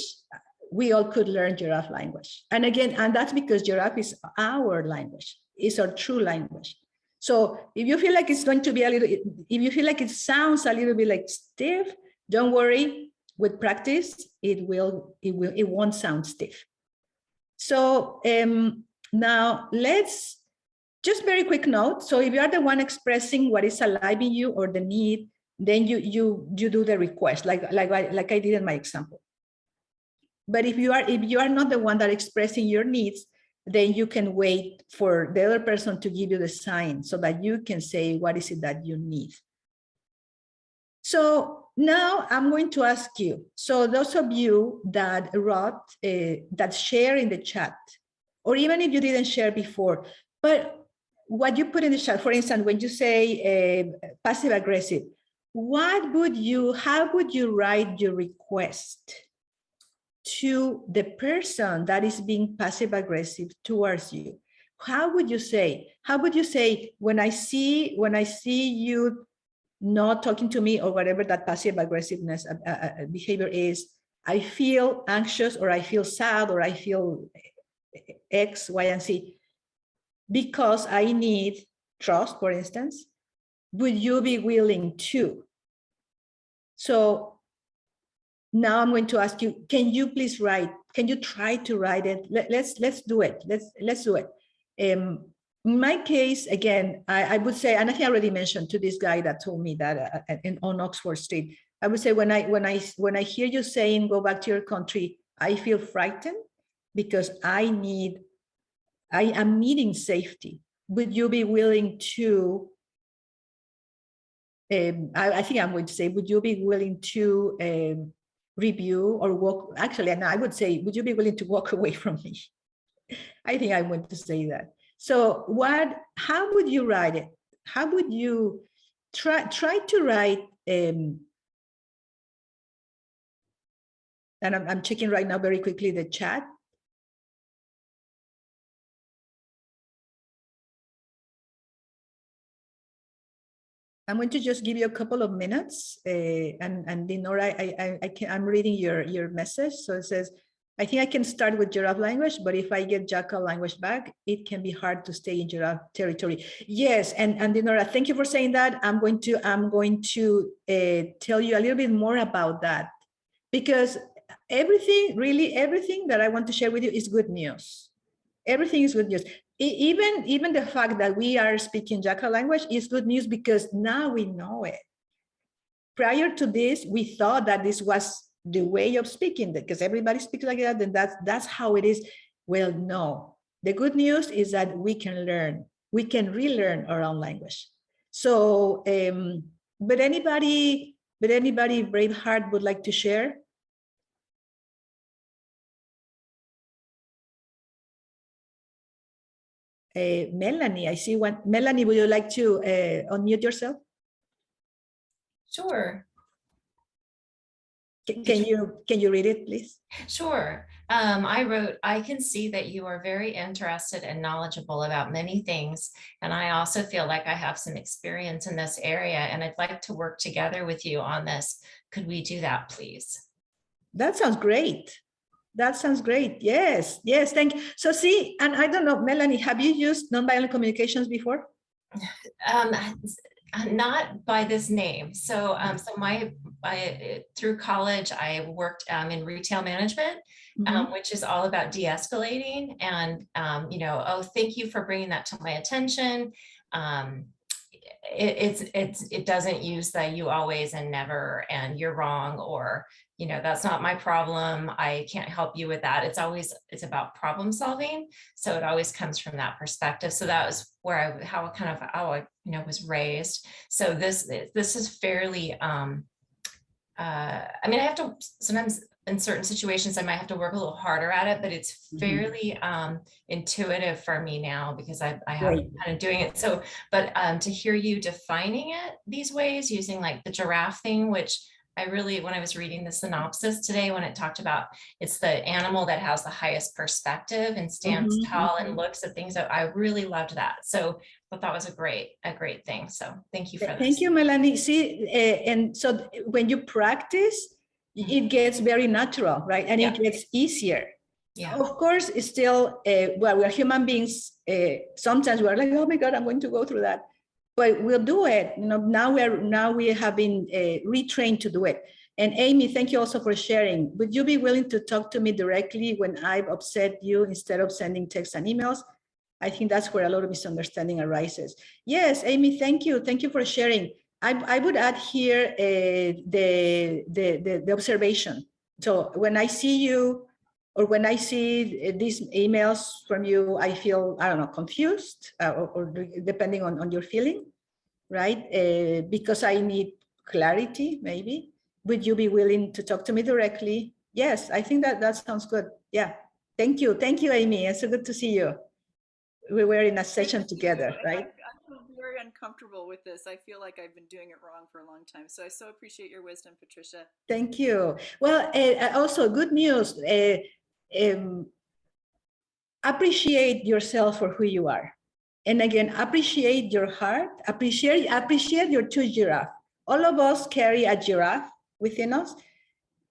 We all could learn giraffe language. And again, and that's because giraffe is our language. It's our true language. So if you feel like it's going to be a little, if you feel like it sounds a little bit like stiff, don't worry. With practice, it won't sound stiff. So now let's just very quick note. So if you are the one expressing what is alive in you or the need, then you do the request, like I did in my example. But if you are not the one that expressing your needs, then you can wait for the other person to give you the sign so that you can say, what is it that you need? So now I'm going to ask you, so those of you that wrote, that share in the chat, or even if you didn't share before, but what you put in the chat, for instance, when you say passive aggressive, how would you write your request to the person that is being passive aggressive towards you? How would you say, when I see you not talking to me, or whatever that passive aggressiveness behavior is, I feel anxious, or I feel sad, or I feel X, Y, and Z, because I need trust, for instance. Would you be willing to? So now I'm going to ask you, can you please write, can you try to write it? Let's do it. Let's do it. In my case, again, I would say, and I think I already mentioned to this guy that told me that on Oxford Street, I would say, when I hear you saying, go back to your country, I feel frightened because I am needing safety. Would you be willing to, I think I'm going to say, would you be willing to review or walk, actually, and I would say, would you be willing to walk away from me? I think I want to say that. So how would you write it? How would you try to write, and I'm checking right now very quickly the chat. I'm going to just give you a couple of minutes, and Dinora, I'm reading your message. So it says, I think I can start with giraffe language, but if I get jackal language back, it can be hard to stay in giraffe territory. Yes, and Dinora, thank you for saying that. I'm going to tell you a little bit more about that, because everything that I want to share with you is good news. Everything is good news. Even the fact that we are speaking jackal language is good news, because now we know it. Prior to this, we thought that this was the way of speaking, because everybody speaks like that, and that's how it is. Well, no. The good news is that we can learn. We can relearn our own language. So, but anybody brave heart would like to share? Melanie, I see one. Melanie, would you like to unmute yourself? Sure. Can you read it, please? Sure. I wrote, I can see that you are very interested and knowledgeable about many things. And I also feel like I have some experience in this area, and I'd like to work together with you on this. Could we do that, please? That sounds great. That sounds great. Yes, yes, thank you. So see, and I don't know, Melanie, have you used nonviolent communications before? Not by this name. So, through college, I worked in retail management, which is all about de-escalating. And, oh, thank you for bringing that to my attention. it doesn't use the you always and never and you're wrong, or that's not my problem, I can't help you with that. It's about problem solving, so it always comes from that perspective. So that was where how I was raised. So this is fairly I mean, I have to sometimes in certain situations I might have to work a little harder at it, but it's fairly intuitive for me now because I have been kind of doing it. So, but to hear you defining it these ways, using like the giraffe thing, which I really, when I was reading the synopsis today, when it talked about it's the animal that has the highest perspective and stands tall and looks at things, I really loved that. So I thought that was a great thing. So thank you for this. Thank you, Melanie. See, and so when you practice, it gets very natural, right? And it gets easier. Yeah. Of course, it's still, well, we're human beings. Sometimes we're like, oh my God, I'm going to go through that. But we'll do it. Now we have been retrained to do it. And Amy, thank you also for sharing. Would you be willing to talk to me directly when I've upset you instead of sending texts and emails? I think that's where a lot of misunderstanding arises. Yes, Amy, thank you. Thank you for sharing. I would add here the observation. So when I see you, or when I see these emails from you, I feel, I don't know, confused, or depending on your feeling, right? Because I need clarity, maybe. Would you be willing to talk to me directly? Yes, I think that sounds good. Yeah, thank you. Thank you, Amy. It's so good to see you. We were in a session together, right? I feel very uncomfortable with this. I feel like I've been doing it wrong for a long time. So I so appreciate your wisdom, Patricia. Thank you. Well, also good news. Appreciate yourself for who you are. And again, appreciate your heart, appreciate your true giraffe. All of us carry a giraffe within us,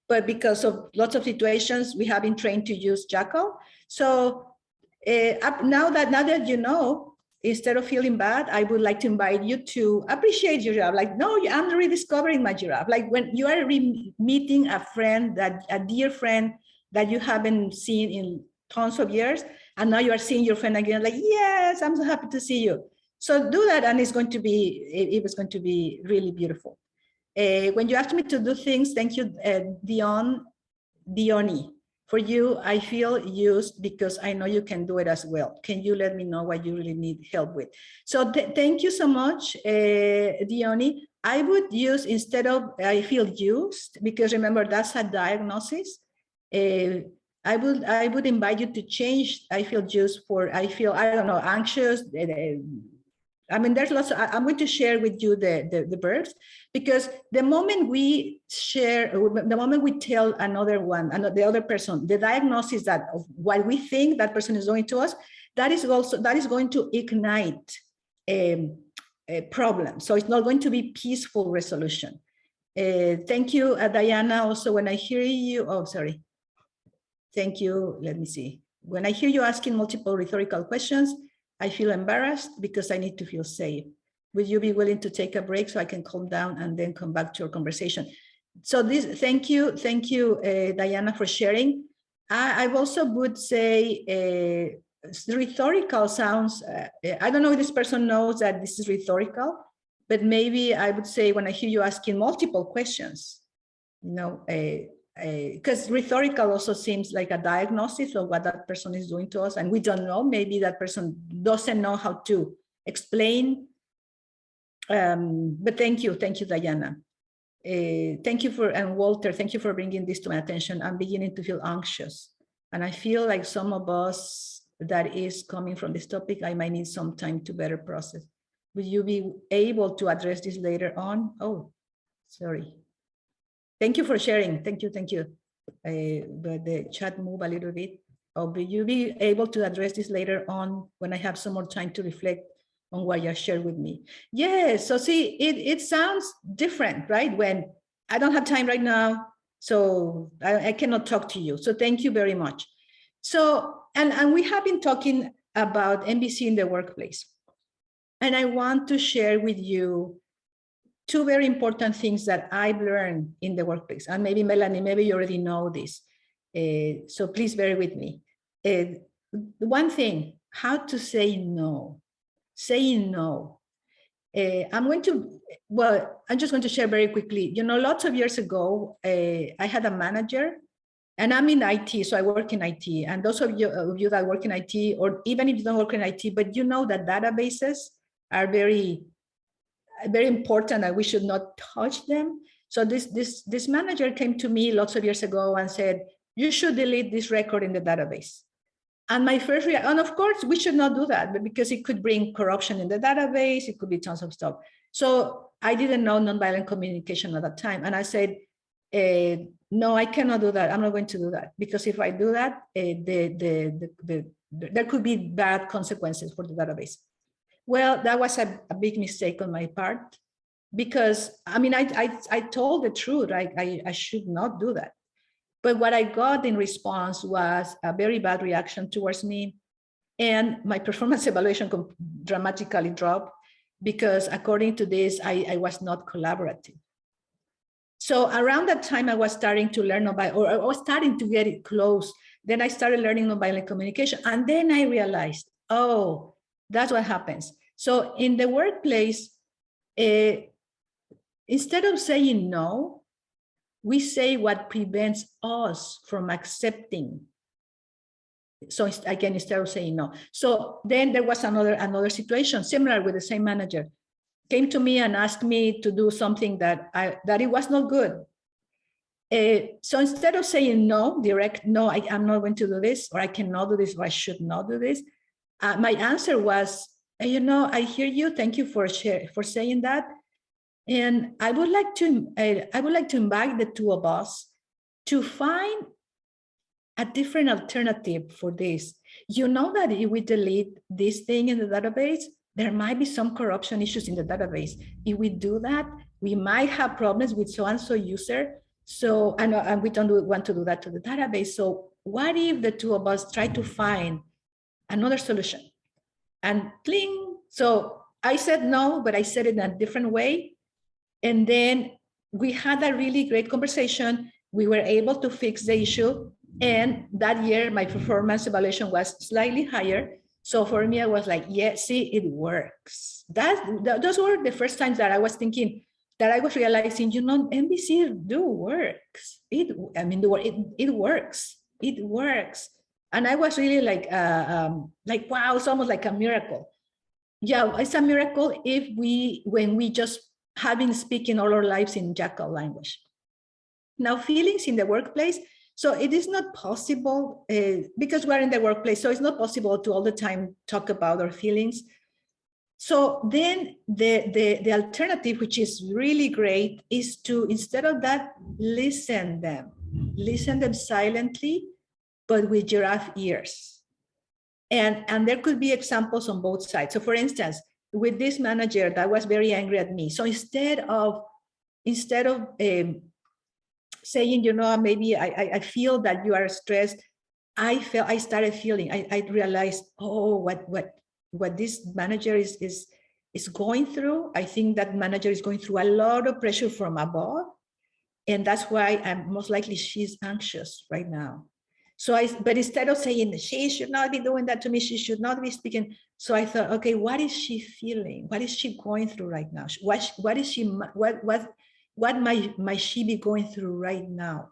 but because of lots of situations, we have been trained to use Jackal. So now that you know, instead of feeling bad, I would like to invite you to appreciate your giraffe. Like, no, I'm rediscovering my giraffe. Like when you are meeting a friend, a dear friend that you haven't seen in tons of years, and now you are seeing your friend again, like, yes, I'm so happy to see you. So do that, and it was going to be really beautiful. When you asked me to do things, thank you, Dioni. For you, I feel used because I know you can do it as well. Can you let me know what you really need help with? So thank you so much, Dioni. I would use, instead of I feel used, because remember, that's a diagnosis. I would invite you to change I feel used for I feel, I don't know, anxious. I mean, there's lots of, I'm going to share with you the verbs, because the moment we share, the moment we tell the other person, the diagnosis that of what we think that person is doing to us, that is going to ignite a problem. So it's not going to be peaceful resolution. Thank you, Diana. Also, when I hear you, oh, sorry. Thank you. Let me see. When I hear you asking multiple rhetorical questions, I feel embarrassed because I need to feel safe. Would you be willing to take a break so I can calm down and then come back to your conversation? So thank you, Diana, for sharing. I also would say rhetorical sounds, I don't know if this person knows that this is rhetorical, but maybe I would say when I hear you asking multiple questions, because rhetorical also seems like a diagnosis of what that person is doing to us, and we don't know, maybe that person doesn't know how to explain. But thank you, Diana. Thank you and Walter, thank you for bringing this to my attention. I'm beginning to feel anxious, and I feel like some of us that is coming from this topic, I might need some time to better process. Will you be able to address this later on? Oh, sorry. Thank you for sharing. Thank you. But the chat moved a little bit. Oh, will you be able to address this later on when I have some more time to reflect on what you shared with me? Yes. So see, it sounds different, right? When I don't have time right now, so I cannot talk to you. So thank you very much. So, and we have been talking about MBC in the workplace. And I want to share with you two very important things that I've learned in the workplace. And maybe Melanie, maybe you already know this. So please bear with me. One thing, how to say no. Saying no. I'm just going to share very quickly. You know, lots of years ago, I had a manager, and I'm in IT, so I work in IT. And those of you that work in IT, or even if you don't work in IT, but you know that databases are very, very important and we should not touch them. So this manager came to me lots of years ago and said, you should delete this record in the database. And my first reaction, and of course, we should not do that, but because it could bring corruption in the database, it could be tons of stuff. So I didn't know nonviolent communication at that time. And I said, no, I cannot do that. I'm not going to do that. Because if I do that, there could be bad consequences for the database. Well, that was a big mistake on my part. Because, I mean, I told the truth, I should not do that. But what I got in response was a very bad reaction towards me. And my performance evaluation dramatically dropped because according to this, I was not collaborative. So around that time, I was starting to learn about, or I was starting to get it close. Then I started learning nonviolent communication. And then I realized, oh, that's what happens. So in the workplace, instead of saying no, we say what prevents us from accepting. So again, instead of saying no. So then there was another situation similar with the same manager. Came to me and asked me to do something that it was not good. So instead of saying no, direct no, I'm not going to do this, or I cannot do this, or I should not do this, my answer was, you know, I hear you. Thank you for saying that. And I would like to invite the two of us to find a different alternative for this. You know that if we delete this thing in the database, there might be some corruption issues in the database. If we do that, we might have problems with so-and-so user. So, and we don't want to do that to the database. So what if the two of us try to find another solution? And cling. So I said no, but I said it in a different way. And then we had a really great conversation. We were able to fix the issue. And that year, my performance evaluation was slightly higher. So for me, I was like, yeah, see, it works. Those were the first times that I was thinking, that I was realizing, you know, NVC do works. It works. It works. And I was really like, wow, it's almost like a miracle. Yeah, it's a miracle when we just have been speaking all our lives in Jackal language. Now, feelings in the workplace. So it is not possible because we're in the workplace. So it's not possible to all the time talk about our feelings. So then the alternative, which is really great, is to, instead of that, listen them silently, but with giraffe ears. And there could be examples on both sides. So for instance, with this manager that was very angry at me. So instead of saying, you know, maybe I feel that you are stressed, I started feeling, I realized, oh, what this manager is going through. I think that manager is going through a lot of pressure from above. And that's why most likely she's anxious right now. So but instead of saying she should not be doing that to me, she should not be speaking. So I thought, okay, what is she feeling? What is she going through right now? What might she be going through right now?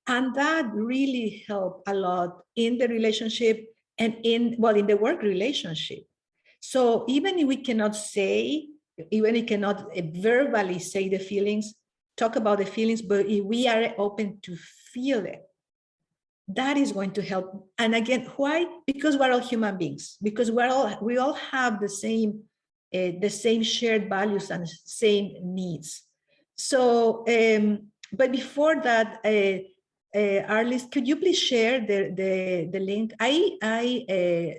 And that really helped a lot in the relationship and in the work relationship. So even if we cannot verbally say the feelings, talk about the feelings, but if we are open to feel it, that is going to help. And again, why? Because we're all human beings, because we all have the same shared values and same needs. So, but before that, Arlis, could you please share the link? I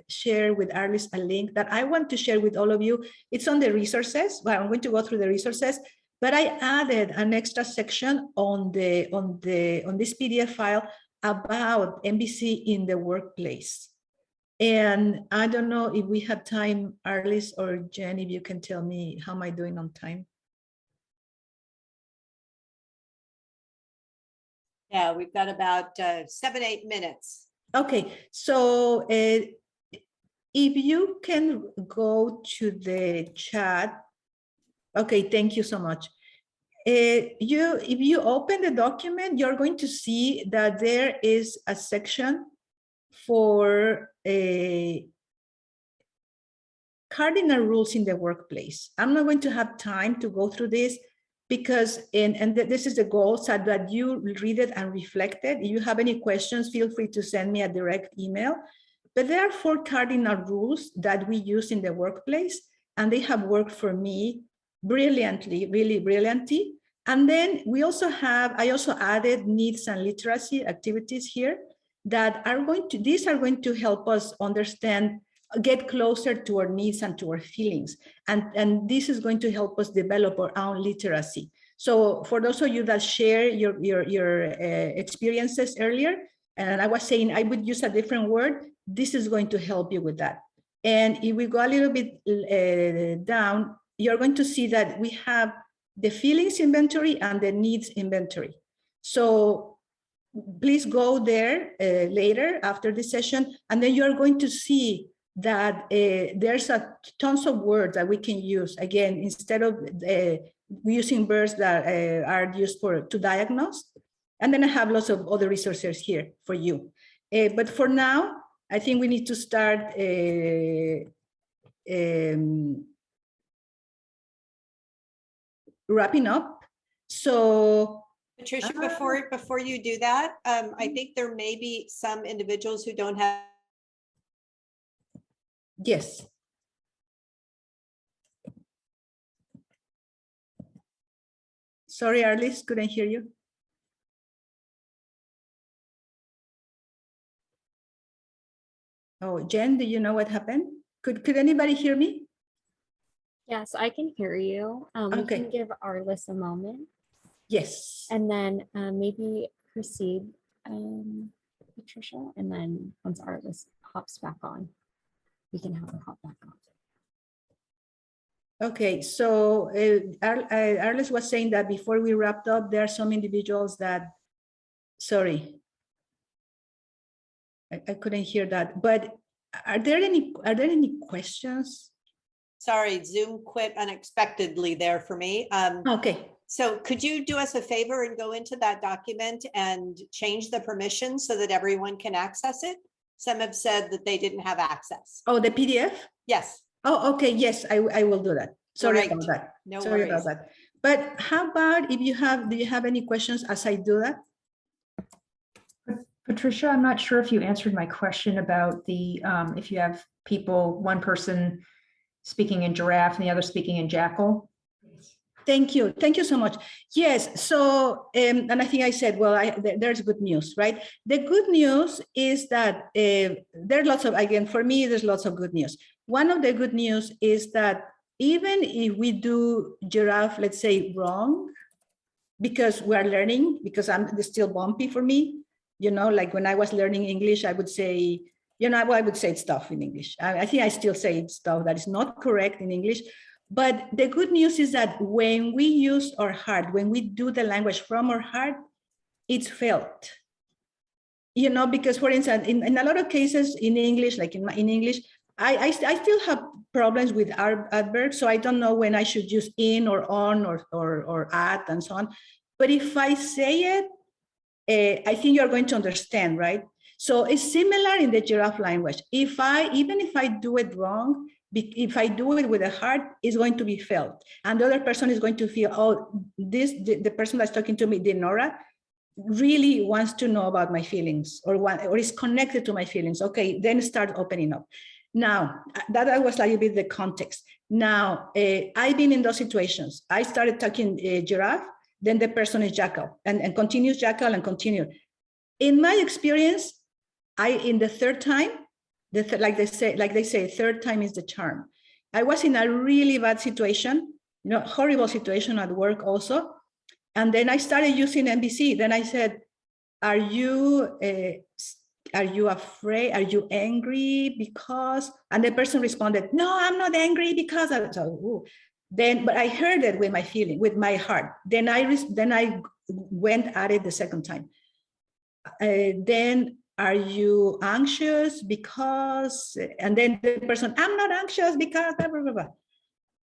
share with Arlis a link that I want to share with all of you. It's on the resources. Well, I'm going to go through the resources, but I added an extra section on this PDF file about NVC in the workplace. And I don't know if we have time, Arlis or Jen, if you can tell me how am I doing on time? Yeah, we've got about 7-8 minutes. Okay, so if you can go to the chat Okay, thank you so much. If you open the document, you're going to see that there is a section for cardinal rules in the workplace. I'm not going to have time to go through this because, this is the goal, so that you read it and reflect it. If you have any questions, feel free to send me a direct email. But there are 4 cardinal rules that we use in the workplace, and they have worked for me brilliantly, really brilliantly. And then I also added needs and literacy activities here that are these are going to help us understand, get closer to our needs and to our feelings. And this is going to help us develop our own literacy. So for those of you that share your experiences earlier, and I was saying I would use a different word, this is going to help you with that. And if we go a little bit down, you're going to see that we have the feelings inventory and the needs inventory. So please go there later after this session, and then you're going to see that there's tons of words that we can use. Again, instead of using words that are used to diagnose. And then I have lots of other resources here for you. But for now, I think we need to start wrapping up. So Patricia, before you do that, I think there may be some individuals who don't have. Yes. Sorry, Arliss, couldn't hear you. Oh, Jen, do you know what happened? Could anybody hear me? Yes, I can hear you. We Okay. can give Arliss a moment Yes. and then maybe proceed, Patricia, and then once Arliss hops back on, we can have her hop back on. Okay, so Arliss was saying that before we wrapped up, there are some individuals that, sorry, I couldn't hear that. But are there any questions? Sorry, Zoom quit unexpectedly there for me. Okay. So could you do us a favor and go into that document and change the permissions so that everyone can access it? Some have said that they didn't have access. Oh, the PDF? Yes. Oh, okay. Yes, I will do that. Sorry Great. about that. No Sorry worries. about that. But how about if you have, do you have any questions as I do that? Patricia, I'm not sure if you answered my question about the, if you have people, one person speaking in Giraffe and the other speaking in Jackal. Thank you. Thank you so much. Yes. So, and I think I said, well, there's good news, right? The good news is that there are lots of, again, for me, there's lots of good news. One of the good news is that even if we do Giraffe, let's say wrong, because we're learning, because it's still bumpy for me, you know, like when I was learning English, I would say, you know, I would say stuff in English. I think I still say stuff that is not correct in English. But the good news is that when we use our heart, when we do the language from our heart, it's felt. You know, because for instance, in a lot of cases in English, like in English, I still have problems with adverbs. So I don't know when I should use in or on or at and so on. But if I say it, I think you're going to understand, right? So it's similar in the Giraffe language. Even if I do it wrong, if I do it with a heart, it's going to be felt. And the other person is going to feel, oh, the person that's talking to me, Dinora, really wants to know about my feelings or is connected to my feelings. Okay, then start opening up. Now, that was a little bit the context. Now, I've been in those situations. I started talking Giraffe, then the person is Jackal and continues Jackal and continue. In my experience, in the third time, like they say, third time is the charm. I was in a really bad situation, you know, horrible situation at work also. And then I started using NVC. Then I said, are you afraid? Are you angry because? And the person responded, no, I'm not angry because. But I heard it with my feeling, with my heart. Then I went at it the second time. Then, are you anxious because? And then the person, I'm not anxious because blah, blah, blah, blah.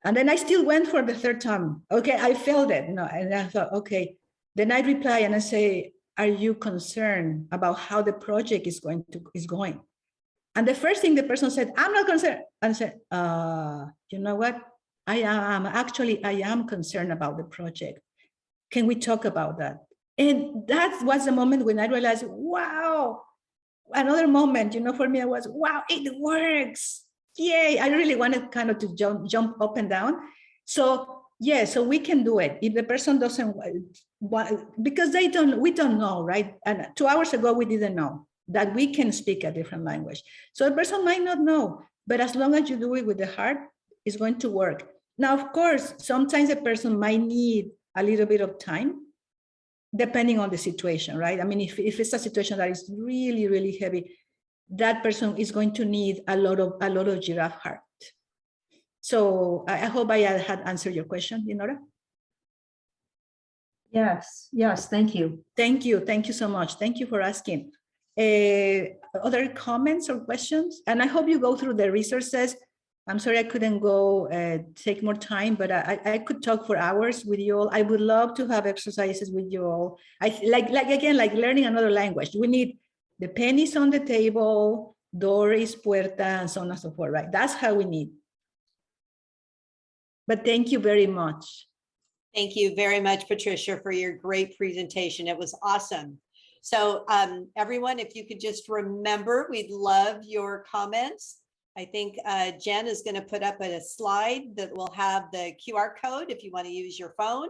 And then I still went for the third time. Okay, I failed it. No, and I thought, okay. Then I reply and I say, are you concerned about how the project is going? And the first thing the person said, I'm not concerned. And I said, you know what? I am concerned about the project. Can we talk about that? And that was the moment when I realized, wow, another moment, for me, I was, wow, it works. Yay. I really wanted kind of to jump up and down. So yeah, so we can do it. If the person doesn't want, because we don't know, right? And 2 hours ago, we didn't know that we can speak a different language. So the person might not know, but as long as you do it with the heart, it's going to work. Now, of course, sometimes a person might need a little bit of time, depending on the situation, right? I mean, if it's a situation that is really, really heavy, that person is going to need a lot of giraffe heart. So I hope I had answered your question, Dinora. Yes, thank you. Thank you so much. Thank you for asking. Other comments or questions? And I hope you go through the resources. I'm sorry I couldn't go take more time, but I could talk for hours with you all. I would love to have exercises with you all. Like learning another language. We need the pennies on the table, door is puerta, and so on and so forth, right? That's how we need. But thank you very much. Thank you very much, Patricia, for your great presentation. It was awesome. So everyone, if you could just remember, we'd love your comments. I think Jen is going to put up a slide that will have the QR code if you want to use your phone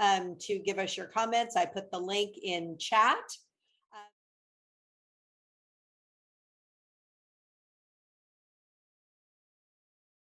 to give us your comments. I put the link in chat.